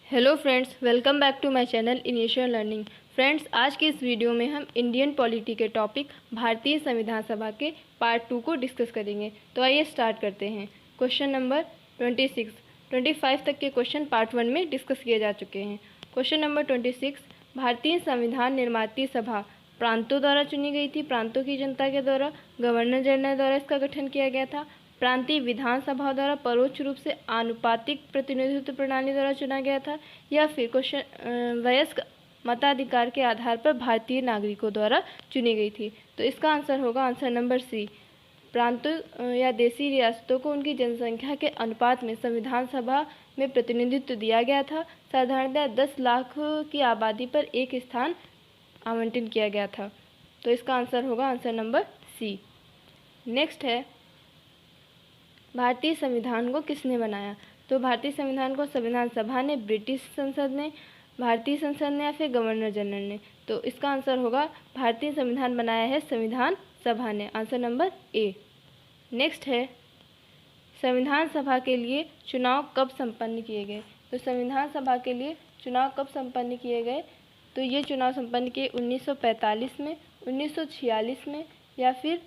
Hello friends, welcome back to my channel initial learning. Friends, आज के इस video में हम इंडियन पॉलिटी के टॉपिक भारतीय संविधान सभा के पार्ट 2 को डिस्कस करेंगे। तो आइए स्टार्ट करते हैं। क्वेश्चन नंबर 26, 25 तक के क्वेश्चन पार्ट 1 में डिस्कस किए जा चुके हैं। क्वेश्चन नंबर 26, भारतीय संविधान निर्माती सभा प्रांतों द्वारा चुनी गई थी। प्रांतों की जनता के द्वारा गवर्नर जनरल द्वारा इसका गठन किया गया था। प्रांतीय विधानसभा द्वारा परोक्ष रूप से आनुपातिक प्रतिनिधित्व प्रणाली द्वारा चुना गया था, या फिर क्वेश्चन वयस्क मताधिकार के आधार पर भारतीय नागरिकों द्वारा चुनी गई थी। तो इसका आंसर होगा आंसर नंबर सी। प्रांतों या देशी रियासतों को उनकी जनसंख्या के अनुपात में संविधान सभा में प्रतिनिधित्व दिया गया था। साधारणतः 10 लाख की आबादी पर एक स्थान आवंटन किया गया था। तो इसका आंसर होगा आंसर नंबर सी। नेक्स्ट है, भारतीय संविधान को किसने बनाया? तो भारतीय संविधान को संविधान सभा ने, ब्रिटिश संसद ने, भारतीय संसद ने, या फिर गवर्नर जनरल ने? तो इसका आंसर होगा भारतीय संविधान बनाया है संविधान सभा ने, आंसर नंबर ए। नेक्स्ट है, संविधान सभा के लिए चुनाव कब संपन्न किए गए? तो संविधान सभा के लिए चुनाव कब संपन्न किए गए? तो ये चुनाव संपन्न किए 1945 में, 1946 में, या फिर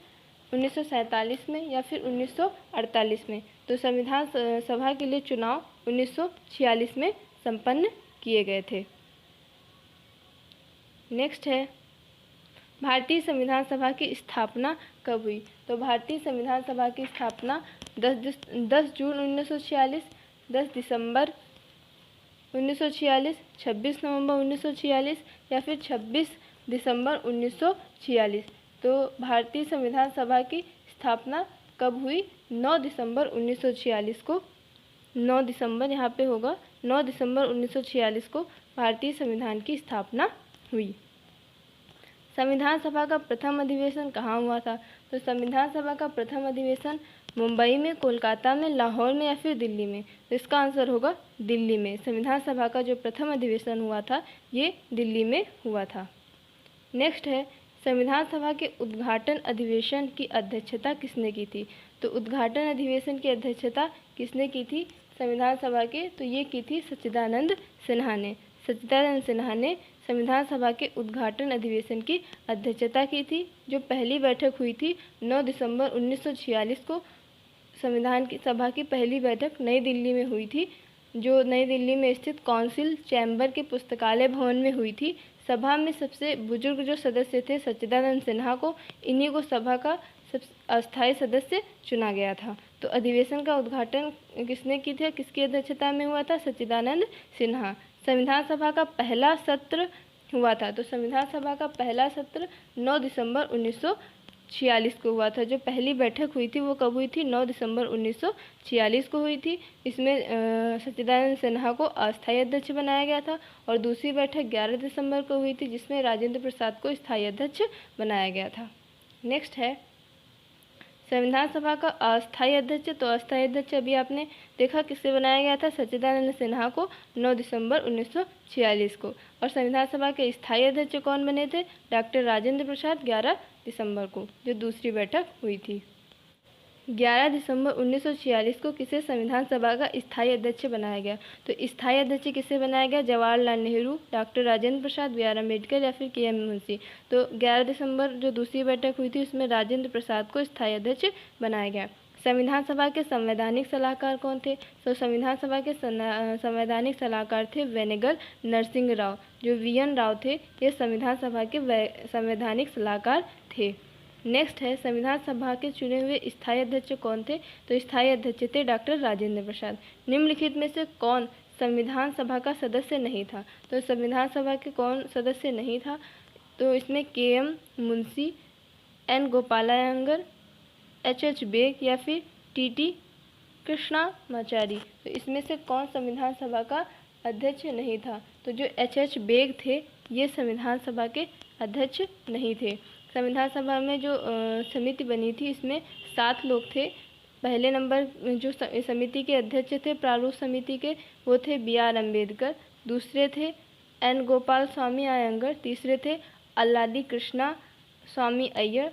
1947 में, या फिर 1948 में? तो संविधान सभा के लिए चुनाव 1946 में संपन्न किए गए थे। नेक्स्ट है, भारतीय संविधान सभा की स्थापना कब हुई? तो भारतीय संविधान सभा की स्थापना 10 जून 1946, 10 दिसंबर 1946, 26 नवंबर 1946, या फिर 26 दिसंबर 1946? तो भारतीय संविधान सभा की स्थापना कब हुई? 9 दिसंबर 1946 को। 9 दिसंबर यहाँ पे होगा, 9 दिसंबर 1946 को भारतीय संविधान की स्थापना हुई। संविधान सभा का प्रथम अधिवेशन कहाँ हुआ था? तो संविधान सभा का प्रथम अधिवेशन मुंबई में, कोलकाता में, लाहौर में, या फिर दिल्ली में? तो इसका आंसर होगा दिल्ली में। संविधान सभा का जो प्रथम अधिवेशन हुआ था ये दिल्ली में हुआ था। नेक्स्ट है, संविधान सभा के उद्घाटन अधिवेशन की अध्यक्षता किसने की थी? तो उद्घाटन अधिवेशन की अध्यक्षता किसने की थी संविधान सभा के? तो ये की थी सच्चिदानंद सिन्हा ने। सच्चिदानंद सिन्हा ने संविधान सभा के उद्घाटन अधिवेशन की अध्यक्षता की थी। जो पहली बैठक हुई थी 9 दिसंबर 1946 को संविधान की सभा की पहली बैठक नई दिल्ली में हुई थी, जो नई दिल्ली में स्थित काउंसिल चैम्बर के पुस्तकालय भवन में हुई थी। सभा में सबसे बुजुर्ग जो सदस्य थे सच्चिदानंद सिन्हा को, इन्हीं को सभा का अस्थायी सदस्य चुना गया था। तो अधिवेशन का उद्घाटन किसने की थी, किसकी अध्यक्षता में हुआ था? सच्चिदानंद सिन्हा। संविधान सभा का पहला सत्र हुआ था, तो संविधान सभा का पहला सत्र 9 दिसंबर 1946 को हुआ था। जो पहली बैठक हुई थी वो कब हुई थी? 9 दिसंबर 1946 को हुई थी। इसमें सच्चिदानंद सिन्हा को अस्थायी अध्यक्ष बनाया गया था, और दूसरी बैठक 11 दिसंबर को हुई थी, जिसमें राजेंद्र प्रसाद को स्थायी अध्यक्ष बनाया गया था। नेक्स्ट है, संविधान सभा का अस्थायी अध्यक्ष। तो अस्थायी अध्यक्ष अभी आपने देखा किससे बनाया गया था? सच्चिदानंद सिन्हा को 9 दिसंबर 1946 को। और संविधान सभा के स्थायी अध्यक्ष कौन बने थे? डॉक्टर राजेंद्र प्रसाद, 11 दिसंबर को, जो दूसरी बैठक हुई थी। 11 दिसंबर 1946 को किसे संविधान सभा का स्थायी अध्यक्ष बनाया गया? तो स्थायी अध्यक्ष किसे बनाया गया? Jawaharlal Nehru, doctor Rajendra Prasad, B R Ambedkar, या फिर के एम मुंशी? तो 11 दिसंबर जो दूसरी बैठक हुई थी उसमें राजेंद्र प्रसाद को स्थायी अध्यक्ष बनाया गया। संविधान सभा के संवैधानिक सलाहकार कौन थे? तो संविधान सभा के संवैधानिक सलाहकार थे वेनेगल नरसिंह राव। जो वी.एन. राव थे ये संविधान सभा के संवैधानिक सलाहकार थे। नेक्स्ट है, संविधान सभा के चुने हुए स्थायी अध्यक्ष कौन थे? तो स्थायी अध्यक्ष थे डॉक्टर राजेंद्र प्रसाद। निम्नलिखित में से कौन संविधान सभा का सदस्य नहीं था? तो संविधान सभा के कौन सदस्य नहीं था? तो इसमें के M Munshi, N गोपालायंगर, H bag, या फिर टी कृष्णामाचारी? तो इसमें से कौन संविधान सभा का अध्यक्ष नहीं था? तो जो एच बेग थे ये संविधान सभा के अध्यक्ष नहीं थे। संविधान सभा में जो समिति बनी थी इसमें 7 लोग थे। पहले नंबर जो समिति के अध्यक्ष थे प्रारूप समिति के, वो थे बी आर अम्बेडकर। दूसरे थे एन गोपाल स्वामी अयंगर। तीसरे थे अल्लादी कृष्णा स्वामी अय्यर।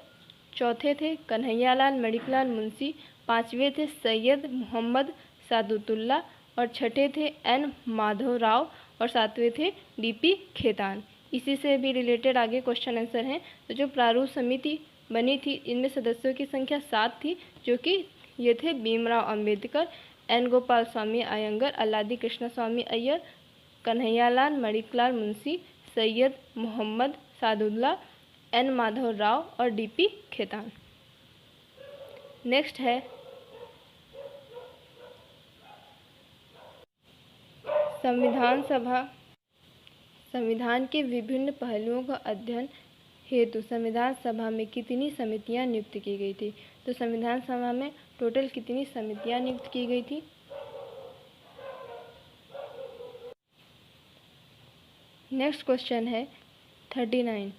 चौथे थे कन्हैयालाल मणिकलाल मुंशी। पांचवें थे सैयद मोहम्मद सादुतुल्ला। और छठे थे एन माधव राव और सातवें थे डीपी खेतान। इसी से भी रिलेटेड आगे क्वेश्चन आंसर हैं। तो जो प्रारूप समिति बनी थी इनमें सदस्यों की संख्या 7 थी, जो कि ये थे भीमराव अंबेडकर, एन गोपाल स्वामी अयंगर, अल्लादी कृष्ण स्वामी अय्यर, कन्हैयालाल मणिकलाल मुंशी, सैयद मोहम्मद सादुल्ला, एन माधव राव और डीपी खेतान। नेक्स्ट है संविधान सभा। संविधान के विभिन्न पहलुओं का अध्ययन हेतु संविधान सभा में कितनी समितियां नियुक्त की गई थी? तो संविधान सभा में टोटल कितनी समितियां नियुक्त की गई थी? नेक्स्ट क्वेश्चन है 39।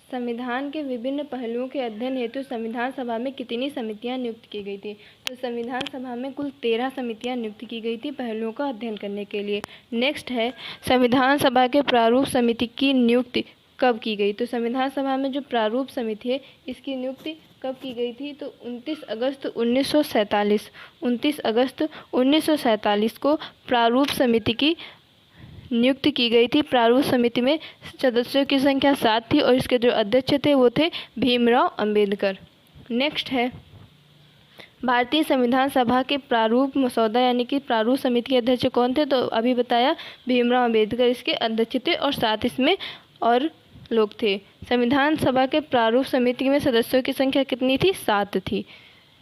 संविधान के विभिन्न पहलुओं के अध्ययन हेतु संविधान सभा में कितनी समितियां नियुक्त की गई थी? तो संविधान सभा में कुल 13 समितियां नियुक्त की गई थी पहलुओं का अध्ययन करने के लिए। नेक्स्ट है संविधान सभा के प्रारूप समिति की नियुक्ति कब की गई? तो संविधान सभा में जो प्रारूप समिति है इसकी नियुक्ति कब की गई थी? तो 29 अगस्त 1947 29 अगस्त 1947 को प्रारूप समिति की नियुक्त की गई थी। प्रारूप समिति में सदस्यों की संख्या 7 थी और इसके जो अध्यक्ष थे वो थे भीमराव अंबेडकर। नेक्स्ट है भारतीय संविधान सभा के प्रारूप मसौदा यानी कि प्रारूप समिति के अध्यक्ष कौन थे? तो अभी बताया भीमराव अंबेडकर इसके अध्यक्ष थे और 7 इसमें और लोग थे। संविधान सभा के प्रारूप समिति में सदस्यों की संख्या कितनी थी? 7 थी।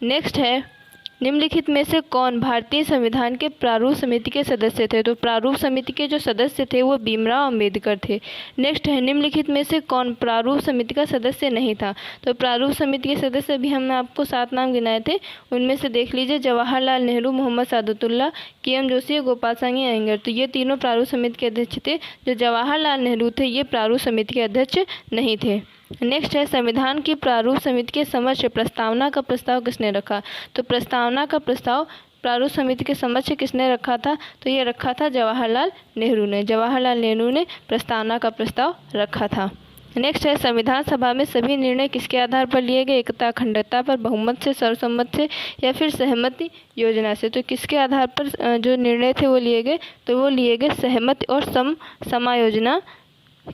नेक्स्ट है निम्नलिखित में से कौन भारतीय संविधान के प्रारूप समिति के सदस्य थे? तो प्रारूप समिति के जो सदस्य थे वो भीमराव अंबेडकर थे। नेक्स्ट है निम्नलिखित में से कौन प्रारूप समिति का सदस्य नहीं था? तो प्रारूप समिति के सदस्य भी हमने आपको 7 नाम गिनाए थे, उनमें से देख लीजिए जवाहरलाल नेहरू, मोहम्मद सादुल्ला, के.एम. जोशी, गोपाल सांगी अयंगर। तो ये तीनों प्रारूप समिति के अध्यक्ष थे। जो जवाहरलाल नेहरू थे ये प्रारूप समिति के अध्यक्ष नहीं थे। नेक्स्ट है संविधान की प्रारूप समिति के समक्ष प्रस्तावना का प्रस्ताव किसने रखा? तो प्रस्तावना का प्रस्ताव प्रारूप समिति के समक्ष किसने रखा था? तो ये रखा था जवाहरलाल नेहरू ने। जवाहरलाल नेहरू ने प्रस्तावना का प्रस्ताव रखा था। नेक्स्ट है संविधान सभा में सभी निर्णय किसके आधार पर लिए गए? एकता अखंडता पर, बहुमत से, सर्वसम्मत से या फिर सहमति योजना से? तो किसके आधार पर जो निर्णय थे वो लिए गए? तो वो लिए गए सहमति और समायोजना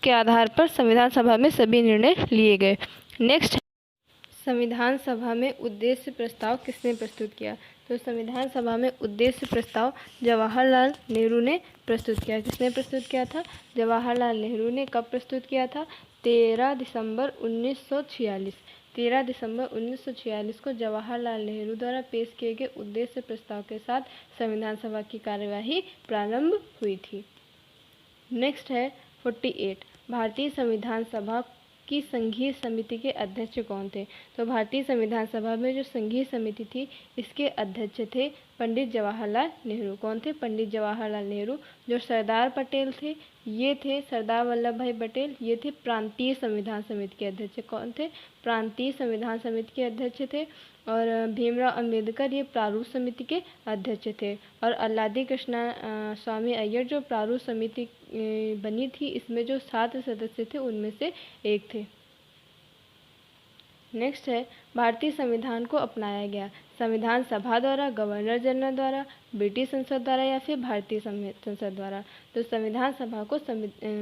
के आधार पर संविधान सभा में सभी निर्णय लिए गए। नेक्स्ट संविधान सभा में उद्देश्य प्रस्ताव किसने प्रस्तुत किया? तो संविधान सभा में उद्देश्य प्रस्ताव जवाहरलाल नेहरू ने प्रस्तुत किया। किसने प्रस्तुत किया था? जवाहरलाल नेहरू ने। कब प्रस्तुत किया था? 13 दिसंबर 1946। 13 दिसंबर 1946 को जवाहरलाल नेहरू द्वारा पेश किए गए उद्देश्य प्रस्ताव के साथ संविधान सभा की कार्यवाही प्रारंभ हुई थी। नेक्स्ट है 48। भारतीय संविधान सभा की संघीय समिति के अध्यक्ष कौन थे? तो भारतीय संविधान सभा में जो संघीय समिति थी इसके अध्यक्ष थे पंडित जवाहरलाल नेहरू। कौन थे? पंडित जवाहरलाल नेहरू। जो सरदार पटेल थे ये थे सरदार वल्लभ भाई पटेल, ये थे प्रांतीय संविधान समिति के अध्यक्ष। कौन थे? प्रांतीय संविधान समिति के अध्यक्ष थे। और भीमराव अंबेडकर ये प्रारूप समिति के अध्यक्ष थे। और अल्लादी कृष्ण स्वामी अय्यर जो प्रारूप समिति बनी थी इसमें जो 7 सदस्य थे उनमें से एक थे। नेक्स्ट है भारतीय संविधान को अपनाया गया संविधान सभा द्वारा, गवर्नर जनरल द्वारा, ब्रिटिश संसद द्वारा या फिर भारतीय संसद द्वारा? तो संविधान सभा को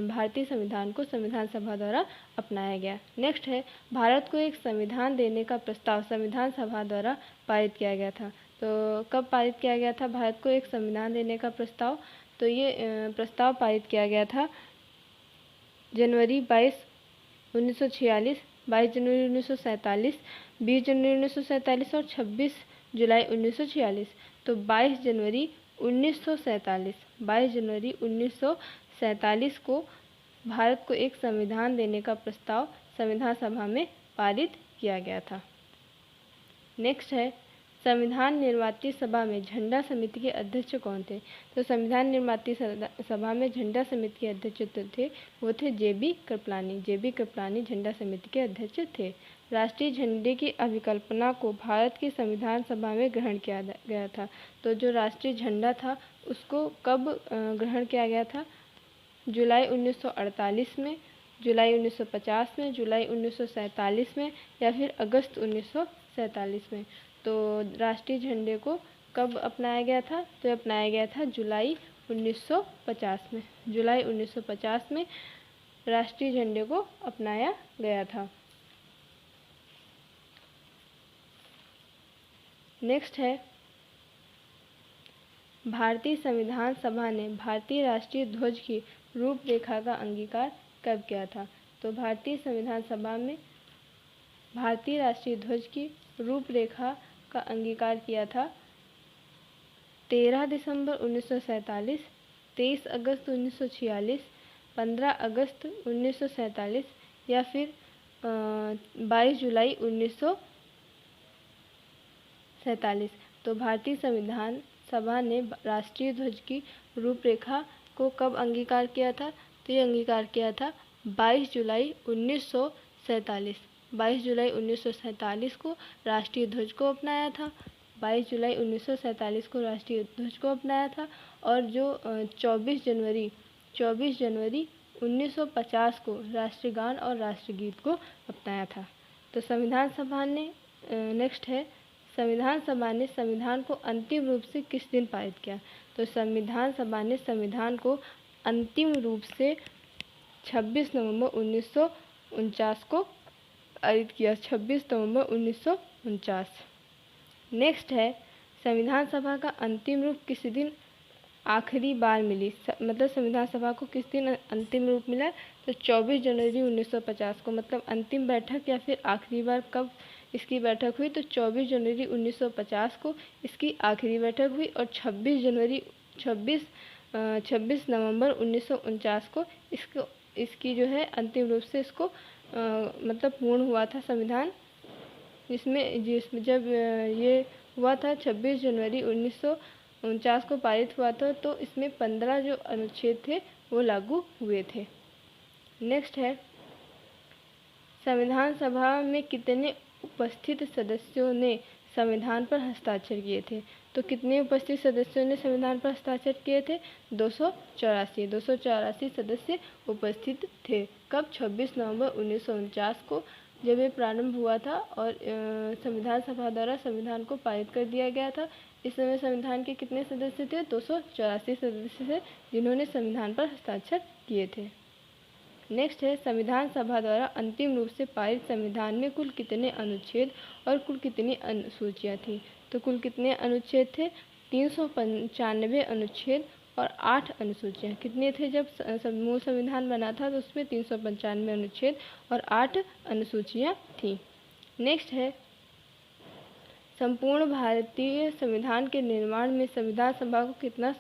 भारतीय संविधान को संविधान सभा द्वारा अपनाया गया। नेक्स्ट है भारत को एक संविधान देने का प्रस्ताव संविधान सभा द्वारा पारित किया गया था। तो कब पारित किया गया था भारत को एक संविधान देने का प्रस्ताव? तो ये प्रस्ताव पारित किया गया था जनवरी 22, 1946, 22 जनवरी 1947, 20 जनवरी 1947 और 26 जुलाई 1946। तो 22 जनवरी 1947 को भारत को एक संविधान देने का प्रस्ताव संविधान सभा में पारित किया गया था। नेक्स्ट है संविधान निर्माती सभा में झंडा समिति के अध्यक्ष कौन थे? तो संविधान निर्माती सभा में झंडा समिति के अध्यक्ष थे वो थे जे.बी. कृपलानी। जे.बी. कृपलानी झंडा समिति के अध्यक्ष थे। राष्ट्रीय झंडे की अभिकल्पना को भारत की संविधान सभा में ग्रहण किया गया था। तो जो राष्ट्रीय झंडा था उसको कब ग्रहण किया गया था? जुलाई 1948 में, जुलाई 1950 में, जुलाई 1947 में या फिर अगस्त 1947 में। तो राष्ट्रीय झंडे को कब अपनाया गया था? तो अपनाया गया था जुलाई 1950 में। जुलाई 1950 में राष्ट्रीय झंडे को अपनाया गया था। नेक्स्ट है, भारतीय संविधान सभा ने भारतीय राष्ट्रीय ध्वज की रूपरेखा का अंगीकार कब किया था? तो भारतीय संविधान सभा में भारतीय राष्ट्रीय ध्वज की रूपरेखा का अंगीकार किया था 13 दिसंबर 1947, 23 अगस्त 1946, 15 अगस्त 1947 या फिर 22 जुलाई 1947। तो भारतीय संविधान सभा ने राष्ट्रीय ध्वज की रूपरेखा को कब अंगीकार किया था? तो ये अंगीकार किया था 22 जुलाई 1947। 22 जुलाई 1947 को राष्ट्रीय ध्वज को अपनाया था। 22 जुलाई 1947 को राष्ट्रीय ध्वज को अपनाया था। और जो 24 जनवरी 1950 को राष्ट्रगान और राष्ट्रगीत को अपनाया था। तो संविधान सभा ने नेक्स्ट है, संविधान सभा ने संविधान को अंतिम रूप से किस दिन पारित किया? तो संविधान सभा ने संविधान को अंतिम रूप से 26 नवंबर 1949 को पारित किया। 26 नवंबर 1949। नेक्स्ट है, संविधान सभा का अंतिम रूप किस दिन आखिरी बार मिली? मतलब संविधान सभा को किस दिन अंतिम रूप मिला? तो 24 जनवरी 1950 को। मतलब अंतिम बैठक या फिर आखिरी बार कब इसकी बैठक हुई? तो 24 जनवरी 1950 को इसकी आखिरी बैठक हुई। और 26 नवंबर 1949 को इसकी जो है अंतिम रूप से इसको मतलब पूर्ण हुआ था संविधान। जिसमें जब ये हुआ था 26 जनवरी 1949 को पारित हुआ था, तो इसमें 15 जो अनुच्छेद थे वो लागू हुए थे। नेक्स्ट है, संविधान सभा में कितने उपस्थित सदस्यों ने संविधान पर हस्ताक्षर किए थे? तो कितने उपस्थित सदस्यों ने संविधान पर हस्ताक्षर किए थे? 284 सदस्य उपस्थित थे। कब? 26 नवंबर 1949 को जब ये प्रारंभ हुआ था और संविधान सभा द्वारा संविधान को पारित कर दिया गया था। इस समय संविधान के कितने सदस्य थे? 284 सदस्य थे जिन्होंने संविधान पर हस्ताक्षर किए थे। नेक्स्ट है, संविधान सभा द्वारा अंतिम रूप से पारित संविधान में कुल कितने अनुच्छेद और कुल कितनी अनुसूचियाँ थी? तो कुल कितने अनुच्छेद थे? 395 अनुच्छेद और 8 अनुसूचियाँ। कितने थे जब मूल संविधान बना था? तो उसमें 395 अनुच्छेद और 8 अनुसूचियाँ थीं। नेक्स्ट है, संपूर्ण भारतीय संविधान के निर्माण में संविधान सभा को कितना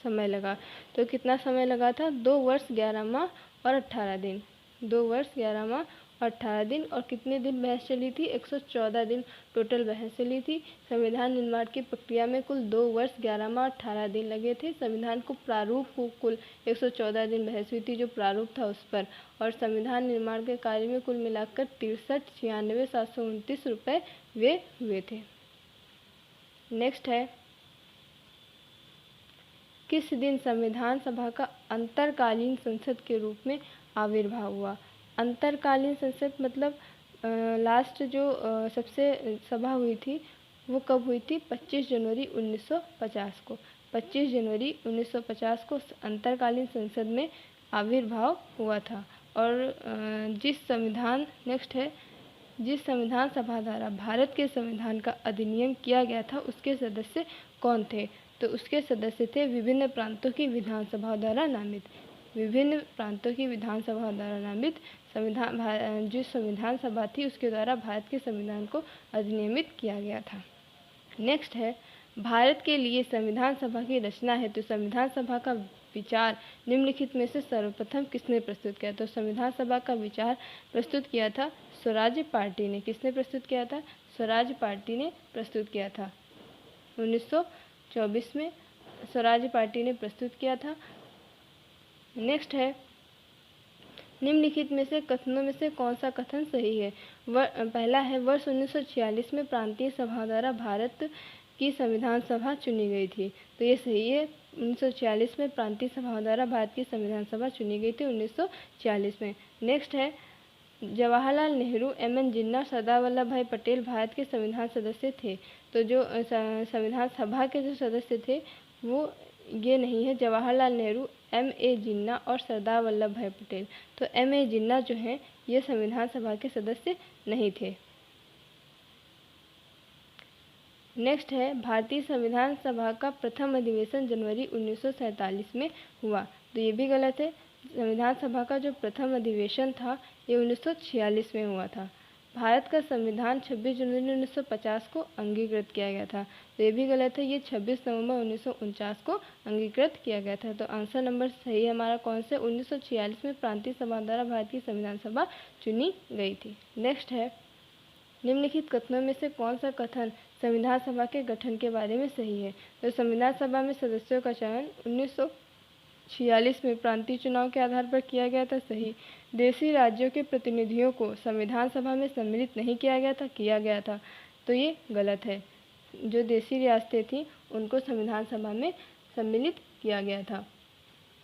समय लगा? तो कितना समय लगा था? 2 वर्ष 11 माह और 18 दिन। 2 वर्ष 11 माह और 18 दिन। और कितने दिन बहस चली थी? 114 दिन टोटल बहस चली थी। संविधान निर्माण की प्रक्रिया में कुल 2 वर्ष 11 माह और 18 दिन लगे थे। संविधान को प्रारूप को कुल 114 दिन बहस हुई थी जो प्रारूप था उस पर। और संविधान निर्माण के कार्य में कुल मिलाकर 63,96,729 रुपये व्यय हुए थे। नेक्स्ट है, किस दिन संविधान सभा का अंतरकालीन संसद के रूप में आविर्भाव हुआ? अंतरकालीन संसद मतलब लास्ट जो सबसे सभा हुई थी वो कब हुई थी? 25 जनवरी 1950 को। 25 जनवरी 1950 को अंतरकालीन संसद में आविर्भाव हुआ था। और जिस संविधान सभा द्वारा भारत के संविधान का अधिनियम किया गया था उसके सदस्य कौन थे? तो उसके सदस्य थे विभिन्न प्रांतों की विधानसभाओं द्वारा नामित। विभिन्न प्रांतों की विधानसभाओं द्वारा नामित जो संविधान सभा थी उसके द्वारा भारत के संविधान को अधिनियमित किया गया था। नेक्स्ट है, भारत के लिए संविधान सभा की रचना है तो संविधान सभा का विचार निम्नलिखित में से सर्वप्रथम किसने प्रस्तुत किया? तो संविधान सभा का विचार प्रस्तुत किया था स्वराज पार्टी ने। किसने प्रस्तुत किया था? स्वराज पार्टी ने प्रस्तुत किया था। 1924 में स्वराज पार्टी ने प्रस्तुत किया था। नेक्स्ट है, निम्नलिखित में से कथनों में से कौन सा कथन सही है? पहला है, वर्ष 1946 में प्रांतीय सभा द्वारा भारत की संविधान सभा चुनी गई थी। तो ये सही है। 1946 में प्रांतीय सभा द्वारा भारत की संविधान सभा चुनी गई थी 1946 में। नेक्स्ट है, जवाहरलाल नेहरू, एम.एन. जिन्ना, सरदार वल्लभ भाई पटेल भारत के संविधान सदस्य थे। तो जो संविधान सभा के जो सदस्य थे वो ये नहीं है, जवाहरलाल नेहरू, M.A. जिन्ना और सरदार वल्लभ भाई पटेल। तो M.A. जिन्ना जो हैं ये संविधान सभा के सदस्य नहीं थे। नेक्स्ट है, भारतीय संविधान सभा का प्रथम अधिवेशन जनवरी 1947 में हुआ। तो ये भी गलत है। संविधान सभा का जो प्रथम अधिवेशन था ये 1946 में हुआ था। भारत का संविधान 26 जनवरी 1950 को अंगीकृत किया गया था। तो ये भी गलत है, ये 26 नवंबर 1949 को अंगीकृत किया गया था। तो आंसर नंबर सही हमारा कौन से, 1946 में प्रांतीय सभा द्वारा भारतीय संविधान सभा चुनी गई थी। नेक्स्ट है, निम्नलिखित कथनों में से कौन सा कथन संविधान सभा के गठन के बारे में सही है। तो संविधान सभा में सदस्यों का चयन 1946 में प्रांतीय चुनाव के आधार पर किया गया था, सही। देशी राज्यों के प्रतिनिधियों को संविधान सभा में सम्मिलित नहीं किया गया था, तो ये गलत है। जो देशी रियासतें थीं उनको संविधान सभा में सम्मिलित किया गया था।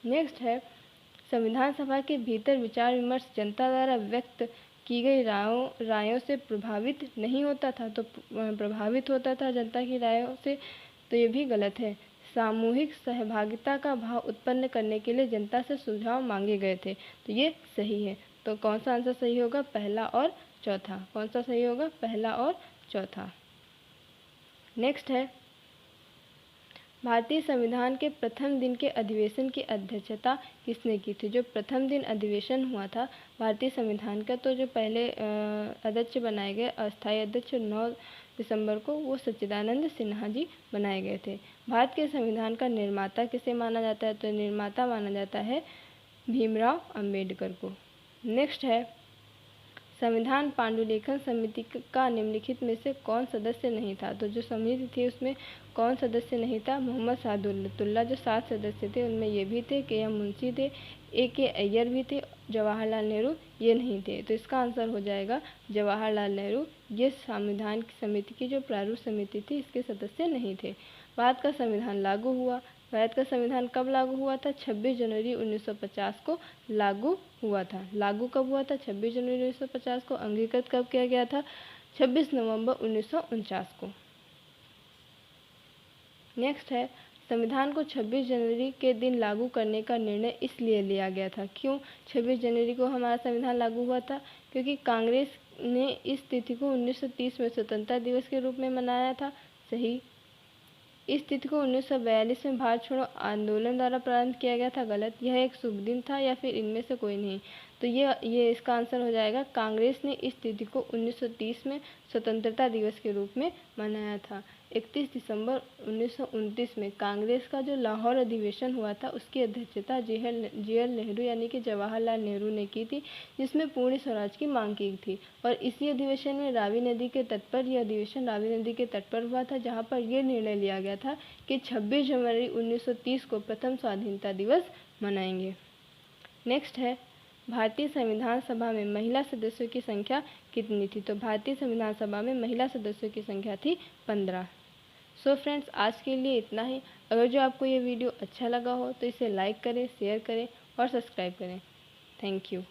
नेक्स्ट है, संविधान सभा के भीतर विचार विमर्श जनता द्वारा व्यक्त की गई रायों से प्रभावित नहीं होता था, तो प्रभावित होता था जनता की रायों से, तो ये भी गलत है। सामूहिक सहभागिता का भाव उत्पन्न करने के लिए जनता से सुझाव मांगे गए थे, तो ये सही है। तो कौन सा आंसर सही होगा, पहला और चौथा। कौन सा सही होगा, पहला और चौथा। नेक्स्ट है, भारतीय संविधान के प्रथम दिन के अधिवेशन की अध्यक्षता किसने की थी। जो प्रथम दिन अधिवेशन हुआ था भारतीय संविधान का, तो जो पहले अध्यक्ष बनाए गए, अस्थायी अध्यक्ष 9 दिसंबर को, वो सच्चिदानंद सिन्हा जी बनाए गए थे। भारत के संविधान का निर्माता किसे माना जाता है, तो निर्माता माना जाता है भीमराव अंबेडकर को। नेक्स्ट है, संविधान पांडुलिखन समिति का निम्नलिखित में से कौन सदस्य नहीं था। तो जो समिति थी उसमें कौन सदस्य नहीं था, मोहम्मद सादुल्ला। जो 7 सदस्य थे उनमें ये भी थे, के.एम. मुंशी थे, A.K. अय्यर भी थे, जवाहरलाल नेहरू ये नहीं थे। तो इसका आंसर हो जाएगा जवाहरलाल नेहरू। ये संविधान समिति की जो प्रारूप समिति थी इसके सदस्य नहीं थे। भारत का संविधान लागू हुआ। भारत का संविधान कब लागू हुआ था, 26 जनवरी 1950 को लागू हुआ था। लागू कब हुआ था, 26 जनवरी 1950 को। अंगीकृत कब किया गया था, 26 नवंबर 1949 को। नेक्स्ट है, संविधान को 26 जनवरी के दिन लागू करने का निर्णय इसलिए लिया गया था। क्यों 26 जनवरी को हमारा संविधान लागू हुआ था, क्योंकि कांग्रेस ने इस तिथि को 1930 में स्वतंत्रता दिवस के रूप में मनाया था, सही। इस तिथि को 1942 में भारत छोड़ो आंदोलन द्वारा प्रारंभ किया गया था, गलत। यह एक शुभ दिन था या फिर इनमें से कोई नहीं। तो ये इसका आंसर हो जाएगा, कांग्रेस ने इस तिथि को 1930 में स्वतंत्रता दिवस के रूप में मनाया था। 31 दिसंबर 1929 में कांग्रेस का जो लाहौर अधिवेशन हुआ था उसकी अध्यक्षता JL नेहरू यानी कि जवाहरलाल नेहरू ने की थी, जिसमें पूर्ण स्वराज की मांग की थी। और इसी अधिवेशन में रावी नदी के तट पर, यह अधिवेशन रावी नदी के तट पर हुआ था, जहाँ पर यह निर्णय लिया गया था कि 26 जनवरी 1930 को प्रथम स्वाधीनता दिवस मनाएंगे। नेक्स्ट है, भारतीय संविधान सभा में महिला सदस्यों की संख्या कितनी थी। तो भारतीय संविधान सभा में महिला सदस्यों की संख्या थी 15। सो फ्रेंड्स, आज के लिए इतना ही। अगर जो आपको ये वीडियो अच्छा लगा हो तो इसे लाइक करें, शेयर करें और सब्सक्राइब करें। Thank you.